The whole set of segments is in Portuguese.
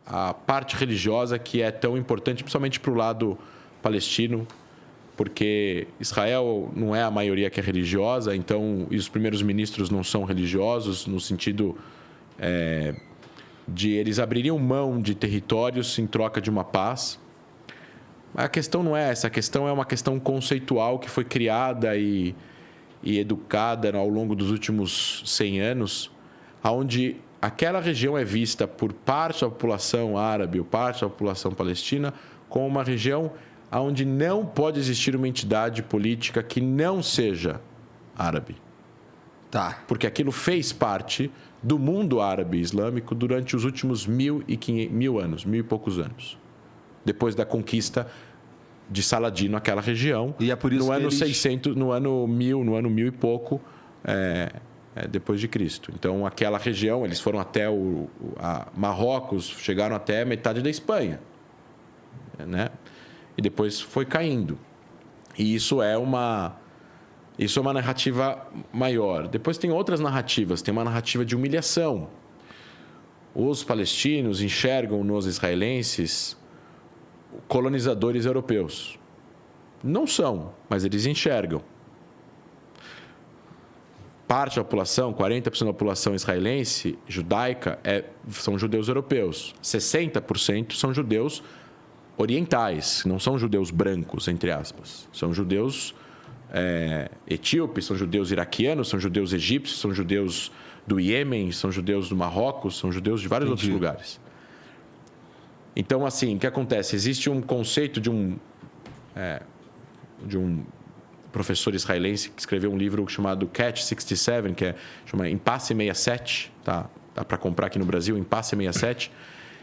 a parte religiosa que é tão importante, principalmente para o lado palestino, porque Israel não é a maioria que é religiosa, então e os primeiros ministros não são religiosos, no sentido de eles abririam mão de territórios em troca de uma paz. A questão não é essa, a questão é uma questão conceitual que foi criada e educada ao longo dos últimos 100 anos, onde aquela região é vista por parte da população árabe ou parte da população palestina como uma região onde não pode existir uma entidade política que não seja árabe. Tá. Porque aquilo fez parte do mundo árabe e islâmico durante os últimos 1.000 anos, 1.000 e poucos anos. Depois da conquista de Saladino, aquela região. E é por isso no que ano eles... 600, no ano 1000 e pouco, depois de Cristo. Então, aquela região, eles foram até Marrocos, chegaram até metade da Espanha, né? E depois foi caindo. E isso é uma narrativa maior. Depois tem outras narrativas. Tem uma narrativa de humilhação. Os palestinos enxergam nos israelenses colonizadores europeus. Não são, mas eles enxergam. Parte da população, 40% da população israelense, judaica, são judeus europeus. 60% são judeus orientais, não são judeus brancos, entre aspas. São judeus etíopes, são judeus iraquianos, são judeus egípcios, são judeus do Iêmen, são judeus do Marrocos, são judeus de vários outros lugares. Então, assim, o que acontece? Existe um conceito de um professor israelense que escreveu um livro chamado Catch 67, que chama Impasse 67, tá? Dá para comprar aqui no Brasil, Impasse 67,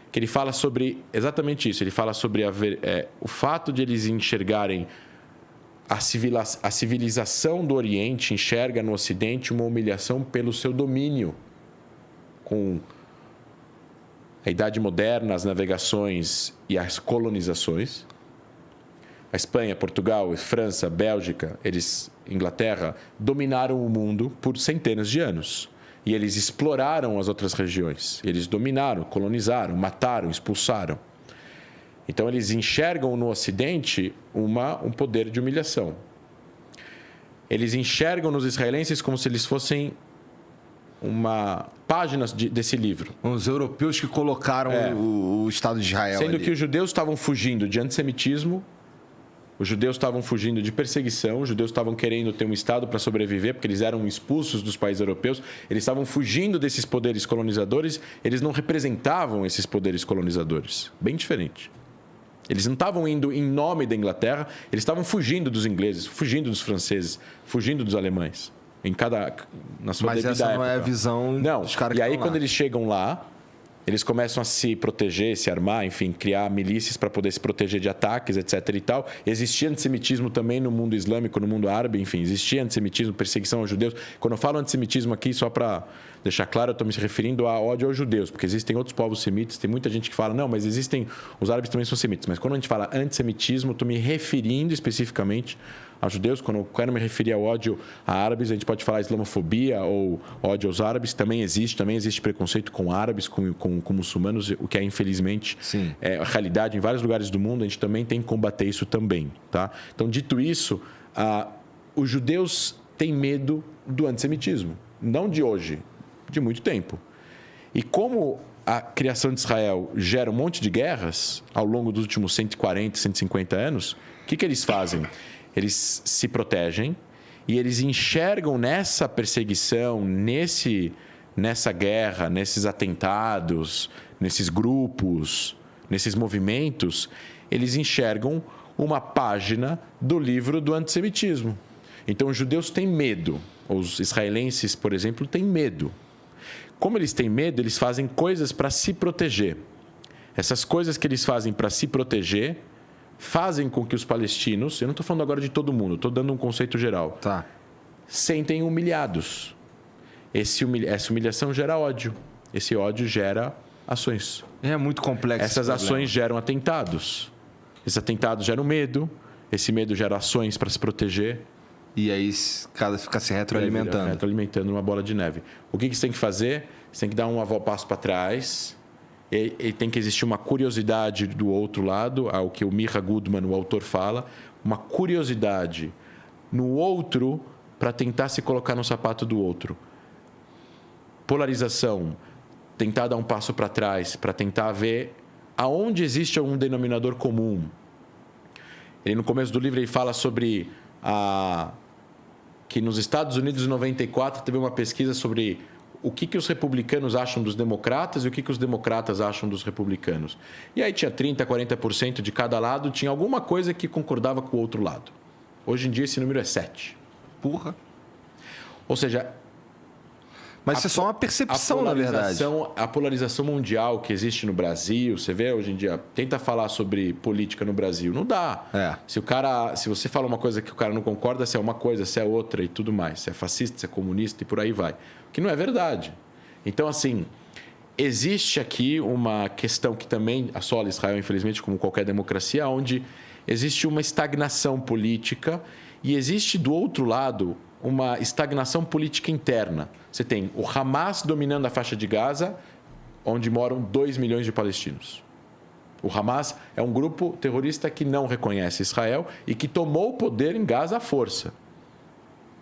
que ele fala sobre exatamente isso. Ele fala sobre o fato de eles enxergarem a civilização do Oriente, enxerga no Ocidente uma humilhação pelo seu domínio com a Idade Moderna, as navegações e as colonizações. A Espanha, Portugal, França, Bélgica, Inglaterra, dominaram o mundo por centenas de anos. E eles exploraram as outras regiões. Eles dominaram, colonizaram, mataram, expulsaram. Então, eles enxergam no Ocidente um poder de humilhação. Eles enxergam nos israelenses como se eles fossem uma página desse livro. Os europeus que colocaram o Estado de Israel Sendo ali. que os judeus estavam fugindo de antissemitismo, os judeus estavam fugindo de perseguição, os judeus estavam querendo ter um Estado para sobreviver, porque eles eram expulsos dos países europeus, eles estavam fugindo desses poderes colonizadores, eles não representavam esses poderes colonizadores. Bem diferente. Eles não estavam indo em nome da Inglaterra, eles estavam fugindo dos ingleses, fugindo dos franceses, fugindo dos alemães. Na sua devida época. Mas essa não é a visão dos caras que E aí, estão lá. quando eles chegam lá, eles começam a se proteger, se armar, enfim, criar milícias para poder se proteger de ataques, etc. e tal. Existia antissemitismo também no mundo islâmico, no mundo árabe, enfim, existia antissemitismo, perseguição aos judeus. Quando eu falo antissemitismo aqui, só para deixar claro, eu estou me referindo a ódio aos judeus, porque existem outros povos semitas, tem muita gente que fala, não, mas os árabes também são semitas. Mas quando a gente fala antissemitismo, eu estou me referindo especificamente aos judeus. Quando eu quero me referir ao ódio a árabes, a gente pode falar islamofobia ou ódio aos árabes, também existe preconceito com árabes, com muçulmanos, o que é, infelizmente, a realidade em vários lugares do mundo. A gente também tem que combater isso também, tá? Então, dito isso, os judeus têm medo do antissemitismo, não de hoje, de muito tempo. E como a criação de Israel gera um monte de guerras ao longo dos últimos 140, 150 anos, o que eles fazem? Eles se protegem e eles enxergam nessa perseguição, nessa guerra, nesses atentados, nesses grupos, nesses movimentos, eles enxergam uma página do livro do antissemitismo. Então, os judeus têm medo. Os israelenses, por exemplo, têm medo. Como eles têm medo, eles fazem coisas para se proteger. Essas coisas que eles fazem para se proteger fazem com que os palestinos, eu não estou falando agora de todo mundo, estou dando um conceito geral, sentem humilhados. Essa humilhação gera ódio. Esse ódio gera ações. É muito complexo. Essas ações geram atentados. Esses atentados geram medo. Esse medo gera ações para se proteger. E aí cada fica se retroalimentando. Retroalimentando uma bola de neve. O que você tem que fazer? Você tem que dar um passo para trás e tem que existir uma curiosidade do outro lado, ao que o Micha Goodman, o autor, fala, uma curiosidade no outro para tentar se colocar no sapato do outro. Polarização, tentar dar um passo para trás, para tentar ver aonde existe algum denominador comum. Ele, no começo do livro, ele fala sobre que nos Estados Unidos, em 94, teve uma pesquisa sobre o que os republicanos acham dos democratas e o que os democratas acham dos republicanos. E aí tinha 30%, 40% de cada lado, tinha alguma coisa que concordava com o outro lado. Hoje em dia, esse número é 7%. Porra. Ou seja... Mas isso é só uma percepção, na verdade. A polarização mundial que existe no Brasil, você vê hoje em dia, tenta falar sobre política no Brasil, não dá. Se você fala uma coisa que o cara não concorda, se é uma coisa, se é outra e tudo mais, se é fascista, se é comunista e por aí vai. Que não é verdade. Então, assim, existe aqui uma questão que também assola Israel, infelizmente, como qualquer democracia, onde existe uma estagnação política e existe, do outro lado, uma estagnação política interna. Você tem o Hamas dominando a faixa de Gaza, onde moram 2 milhões de palestinos. O Hamas é um grupo terrorista que não reconhece Israel e que tomou o poder em Gaza à força.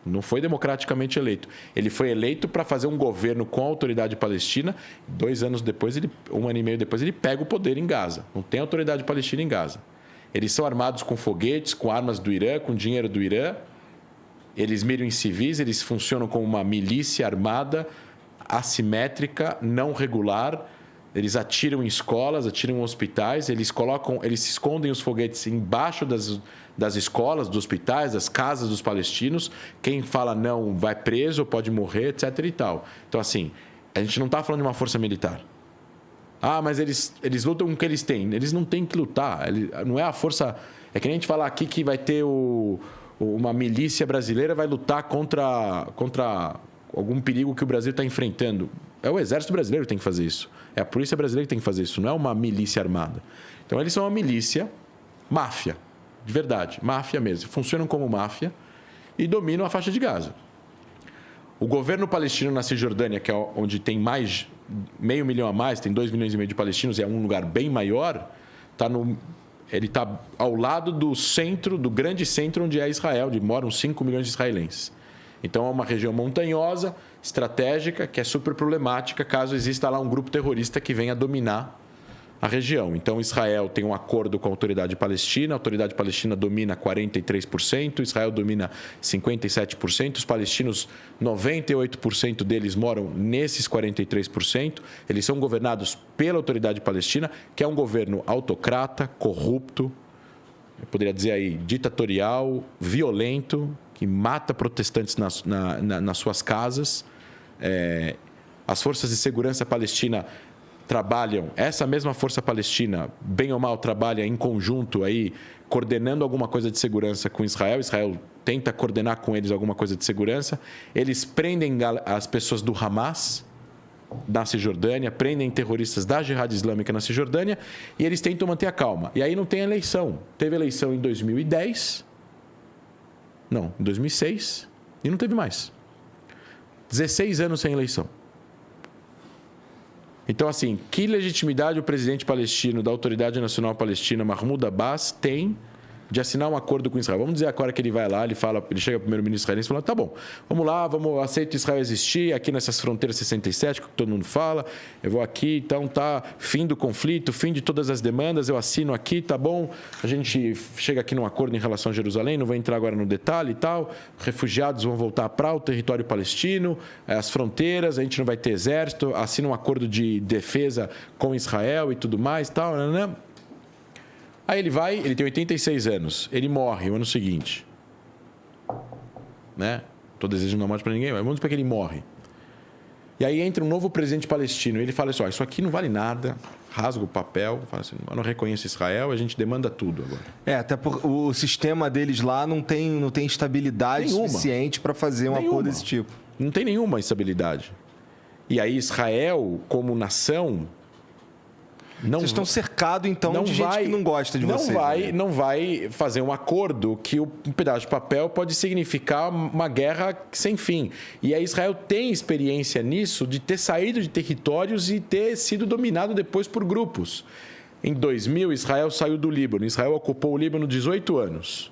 Não foi democraticamente eleito. Ele foi eleito para fazer um governo com a autoridade palestina. 2 anos depois, 1 ano e meio depois, ele pega o poder em Gaza. Não tem autoridade palestina em Gaza. Eles são armados com foguetes, com armas do Irã, com dinheiro do Irã. Eles miram em civis, eles funcionam como uma milícia armada, assimétrica, não regular. Eles atiram em escolas, atiram em hospitais, eles escondem os foguetes embaixo das escolas, dos hospitais, das casas dos palestinos. Quem fala não vai preso, pode morrer, etc. e tal. Então, assim, a gente não está falando de uma força militar. Mas eles lutam com o que eles têm. Eles não têm que lutar. Não é a força... É que nem a gente falar aqui que vai ter uma milícia brasileira vai lutar contra algum perigo que o Brasil está enfrentando. É o exército brasileiro que tem que fazer isso. É a polícia brasileira que tem que fazer isso. Não é uma milícia armada. Então, eles são uma milícia, máfia, de verdade. Máfia mesmo. Funcionam como máfia e dominam a faixa de Gaza. O governo palestino na Cisjordânia, que é onde tem mais 500 mil a mais, tem 2,5 milhões de palestinos, é um lugar bem maior, ele está ao lado do centro, do grande centro onde é Israel, onde moram 5 milhões de israelenses. Então, é uma região montanhosa, estratégica, que é super problemática caso exista lá um grupo terrorista que venha dominar a região. Então, Israel tem um acordo com a autoridade palestina domina 43%, Israel domina 57%, os palestinos, 98% deles moram nesses 43%, eles são governados pela autoridade palestina, que é um governo autocrata, corrupto, eu poderia dizer aí, ditatorial, violento, que mata protestantes nas suas casas. As forças de segurança palestina trabalham, essa mesma força palestina, bem ou mal, trabalha em conjunto aí, coordenando alguma coisa de segurança com Israel. Israel tenta coordenar com eles alguma coisa de segurança. Eles prendem as pessoas do Hamas na Cisjordânia, prendem terroristas da Jihad Islâmica na Cisjordânia e eles tentam manter a calma. E aí não tem eleição. Teve eleição em 2010, não, em 2006 e não teve mais. 16 anos sem eleição. Então, assim, que legitimidade o presidente palestino da Autoridade Nacional Palestina, Mahmoud Abbas, tem de assinar um acordo com Israel? Vamos dizer agora que ele vai lá, ele chega ao primeiro-ministro israelense e fala, tá bom, vamos lá, aceito Israel existir aqui nessas fronteiras 67, que todo mundo fala, eu vou aqui, então tá, fim do conflito, fim de todas as demandas, eu assino aqui, tá bom, a gente chega aqui num acordo em relação a Jerusalém, não vou entrar agora no detalhe e tal, refugiados vão voltar para o território palestino, as fronteiras, a gente não vai ter exército, assina um acordo de defesa com Israel e tudo mais, tal, né? Aí ele tem 86 anos, ele morre no ano seguinte. Né? Estou desejando uma morte para ninguém, mas vamos dizer que ele morre. E aí entra um novo presidente palestino, e ele fala assim, isso aqui não vale nada, rasga o papel, fala assim, eu não reconheço Israel, a gente demanda tudo agora. Até porque o sistema deles lá não tem estabilidade suficiente para fazer um acordo desse tipo. Não tem nenhuma estabilidade. E aí Israel, como nação, Vocês estão cercados, então, de gente que não gosta de vocês. Não vai fazer um acordo que um pedaço de papel pode significar uma guerra sem fim. E a Israel tem experiência nisso, de ter saído de territórios e ter sido dominado depois por grupos. Em 2000, Israel saiu do Líbano. Israel ocupou o Líbano 18 anos.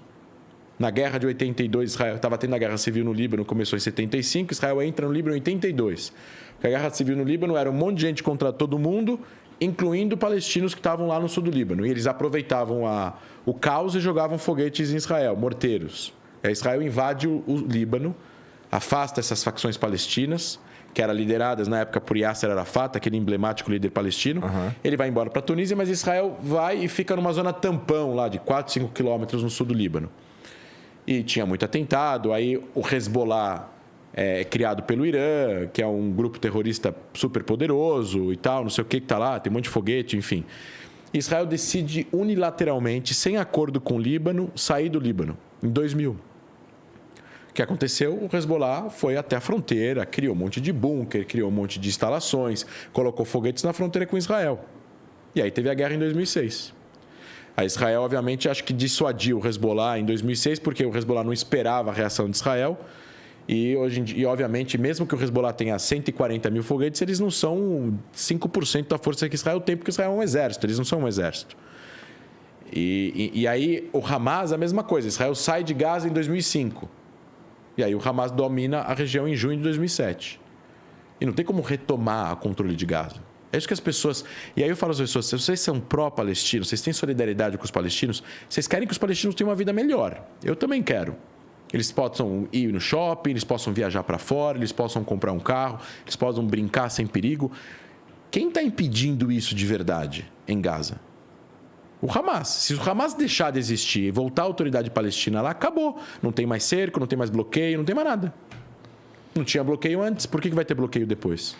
Na guerra de 82, Israel estava tendo a guerra civil no Líbano, começou em 75, Israel entra no Líbano em 82. Porque a guerra civil no Líbano era um monte de gente contra todo mundo, incluindo palestinos que estavam lá no sul do Líbano. E eles aproveitavam o caos e jogavam foguetes em Israel, morteiros. Aí Israel invade o Líbano, afasta essas facções palestinas, que eram lideradas na época por Yasser Arafat, aquele emblemático líder palestino. Ele vai embora para a Tunísia, mas Israel vai e fica numa zona tampão lá de 4, 5 quilômetros no sul do Líbano. E tinha muito atentado. Aí o Hezbollah é criado pelo Irã, que é um grupo terrorista super poderoso e tal, não sei o que está lá, tem um monte de foguete, enfim. Israel decide unilateralmente, sem acordo com o Líbano, sair do Líbano, em 2000. O que aconteceu? O Hezbollah foi até a fronteira, criou um monte de bunker, criou um monte de instalações, colocou foguetes na fronteira com Israel. E aí teve a guerra em 2006. A Israel, obviamente, acho que dissuadiu o Hezbollah em 2006, porque o Hezbollah não esperava a reação de Israel. E, obviamente, mesmo que o Hezbollah tenha 140 mil foguetes, eles não são 5% da força que Israel tem, porque Israel é um exército, eles não são um exército. E aí, o Hamas, a mesma coisa. Israel sai de Gaza em 2005. E aí, o Hamas domina a região em junho de 2007. E não tem como retomar o controle de Gaza. É isso que as pessoas... E aí eu falo às pessoas, se vocês são pró-palestinos, vocês têm solidariedade com os palestinos, vocês querem que os palestinos tenham uma vida melhor. Eu também quero. Eles possam ir no shopping, eles possam viajar para fora, eles possam comprar um carro, eles possam brincar sem perigo. Quem está impedindo isso de verdade em Gaza? O Hamas. Se o Hamas deixar de existir e voltar a autoridade palestina lá, acabou. Não tem mais cerco, não tem mais bloqueio, não tem mais nada. Não tinha bloqueio antes, por que vai ter bloqueio depois?